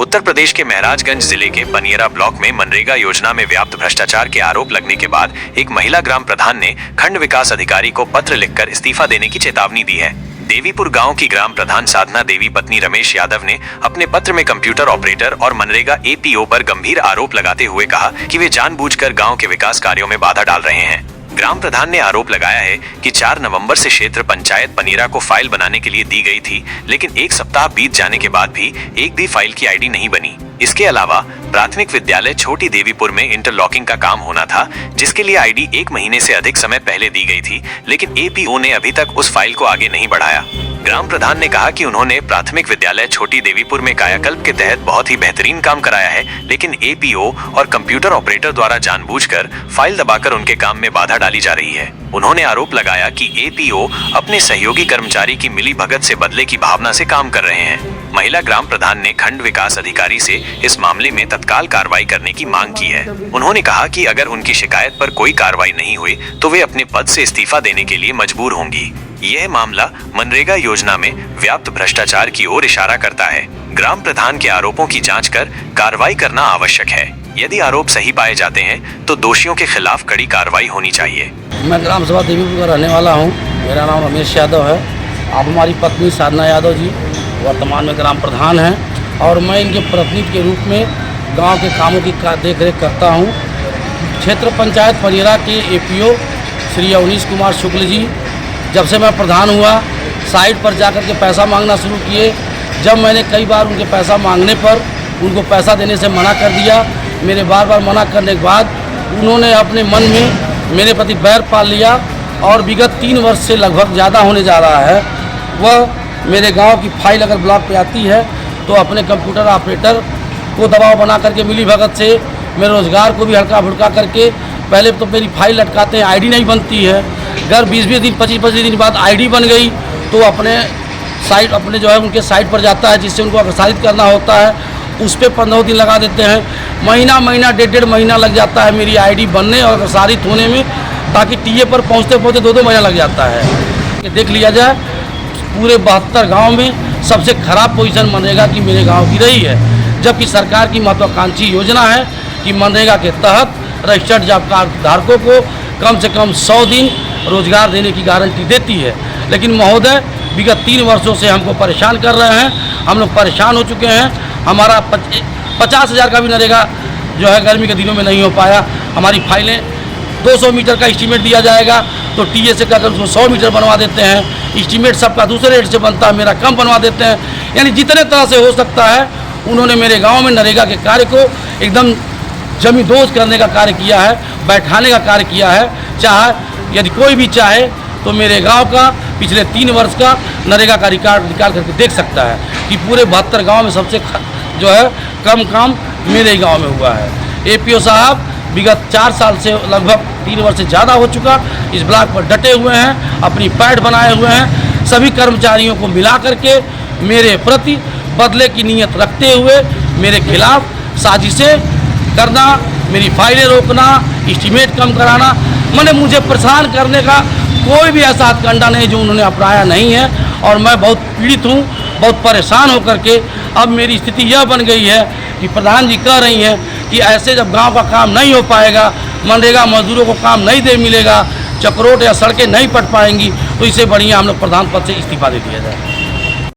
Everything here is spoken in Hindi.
उत्तर प्रदेश के महराजगंज जिले के पनियरा ब्लॉक में मनरेगा योजना में व्याप्त भ्रष्टाचार के आरोप लगने के बाद एक महिला ग्राम प्रधान ने खंड विकास अधिकारी को पत्र लिखकर इस्तीफा देने की चेतावनी दी है। देवीपुर गांव की ग्राम प्रधान साधना देवी पत्नी रमेश यादव ने अपने पत्र में कंप्यूटर ऑपरेटर और मनरेगा एपीओ पर गंभीर आरोप लगाते हुए कहा कि वे जानबूझकर गांव के विकास कार्यों में बाधा डाल रहे हैं। ग्राम प्रधान ने आरोप लगाया है कि 4 नवंबर से क्षेत्र पंचायत पनीरा को फाइल बनाने के लिए दी गई थी, लेकिन एक सप्ताह बीत जाने के बाद भी एक भी फाइल की आईडी नहीं बनी। इसके अलावा प्राथमिक विद्यालय छोटी देवीपुर में इंटरलॉकिंग का काम होना था, जिसके लिए आईडी 1 महीने से अधिक समय पहले दी गई थी, लेकिन एपीओ ने अभी तक उस फाइल को आगे नहीं बढ़ाया। ग्राम प्रधान ने कहा कि उन्होंने प्राथमिक विद्यालय छोटी देवीपुर में कायाकल्प के तहत बहुत ही बेहतरीन काम कराया है, लेकिन एपीओ और कंप्यूटर ऑपरेटर द्वारा जानबूझकर फाइल दबाकर उनके काम में बाधा डाली जा रही है। उन्होंने आरोप लगाया कि एपीओ अपने सहयोगी कर्मचारी की मिली भगत से बदले की भावना से काम कर रहे हैं। महिला ग्राम प्रधान ने खंड विकास अधिकारी से इस मामले में तत्काल कार्रवाई करने की मांग की है। उन्होंने कहा कि अगर उनकी शिकायत पर कोई कार्रवाई नहीं हुई तो वे अपने पद से इस्तीफा देने के लिए मजबूर होंगी। यह मामला मनरेगा योजना में व्याप्त भ्रष्टाचार की ओर इशारा करता है। ग्राम प्रधान के आरोपों की जांच कर कार्रवाई करना आवश्यक है। यदि आरोप सही पाए जाते हैं तो दोषियों के खिलाफ कड़ी कार्रवाई होनी चाहिए। मैं ग्राम सभा देवीपुर का रहने वाला हूं। मेरा नाम रमेश यादव है। आप हमारी पत्नी साधना यादव जी वर्तमान में ग्राम प्रधान हैं और मैं इनके प्रतिनिधि के रूप में गांव के कामों की देखरेख करता हूं। क्षेत्र पंचायत पनियरा के एपीओ श्री अवनीश कुमार शुक्ल जी जब से मैं प्रधान हुआ साइट पर जाकर के पैसा मांगना शुरू किए। जब मैंने कई बार उनके पैसा मांगने पर उनको पैसा देने से मना कर दिया, मेरे बार बार मना करने के बाद उन्होंने अपने मन में मेरे प्रति बैर पाल लिया और विगत 3 वर्ष से लगभग ज़्यादा होने जा रहा है। वह मेरे गांव की फाइल अगर ब्लॉक पे आती है तो अपने कंप्यूटर ऑपरेटर को दबाव बना करके मिली भगत से मेरे रोजगार को भी हल्का फुल्का करके पहले तो मेरी फाइल लटकाते हैं, आईडी नहीं बनती है। अगर 20-20 दिन 25-25 दिन बाद आईडी बन गई तो अपने जो है उनके साइट पर जाता है, जिससे उनको अग्रसारित करना होता है, उस पर 15 दिन लगा देते हैं। महीना 1.5 महीना लग जाता है मेरी आईडी बनने और अग्रसारित होने में, ताकि टीए पर पहुंचते 2-2 महीना लग जाता है। देख लिया जाए पूरे 72 गांव में सबसे खराब पोजीशन मनरेगा की मेरे गांव की रही है, जबकि सरकार की महत्वाकांक्षी योजना है कि मनरेगा के तहत रजिस्टर्ड जॉब कार्ड धारकों को कम से कम 100 दिन रोजगार देने की गारंटी देती है। लेकिन महोदय विगत 3 वर्षों से हमको परेशान कर रहे हैं। हम लोग परेशान हो चुके हैं। हमारा 50,000 का भी नरेगा जो है गर्मी के दिनों में नहीं हो पाया। हमारी फाइलें 200 मीटर का एस्टीमेट दिया जाएगा तो टीए से कहकर उसको 100 मीटर बनवा देते हैं। एस्टीमेट सबका दूसरे रेट से बनता है, मेरा कम बनवा देते हैं। यानी जितने तरह से हो सकता है उन्होंने मेरे गांव में नरेगा के कार्य को एकदम जमींदोज करने का कार्य किया है, बैठाने का कार्य किया है। चाहे यदि कोई भी चाहे तो मेरे गांव का पिछले 3 वर्ष का नरेगा का रिकॉर्ड निकाल करके देख सकता है कि पूरे 72 गाँव में सबसे जो है कम काम मेरे गाँव में हुआ है। एपीओ साहब विगत 4 साल से लगभग 3 वर्ष से ज़्यादा हो चुका इस ब्लॉक पर डटे हुए हैं, अपनी पैठ बनाए हुए हैं। सभी कर्मचारियों को मिला करके मेरे प्रति बदले की नीयत रखते हुए मेरे खिलाफ साजिशें करना, मेरी फाइलें रोकना, एस्टीमेट कम कराना, मैंने मुझे परेशान करने का कोई भी ऐसा हथकंडा नहीं जो उन्होंने अपनाया नहीं है। और मैं बहुत पीड़ित हूँ, बहुत परेशान होकर के अब मेरी स्थिति यह बन गई है कि प्रधान जी कह रही हैं कि ऐसे जब गांव का काम नहीं हो पाएगा, मनरेगा मजदूरों को काम नहीं दे मिलेगा, चक्रोट या सड़कें नहीं पट पाएंगी, तो इससे बढ़िया हम लोग प्रधान पद से इस्तीफा दे दिया जाए।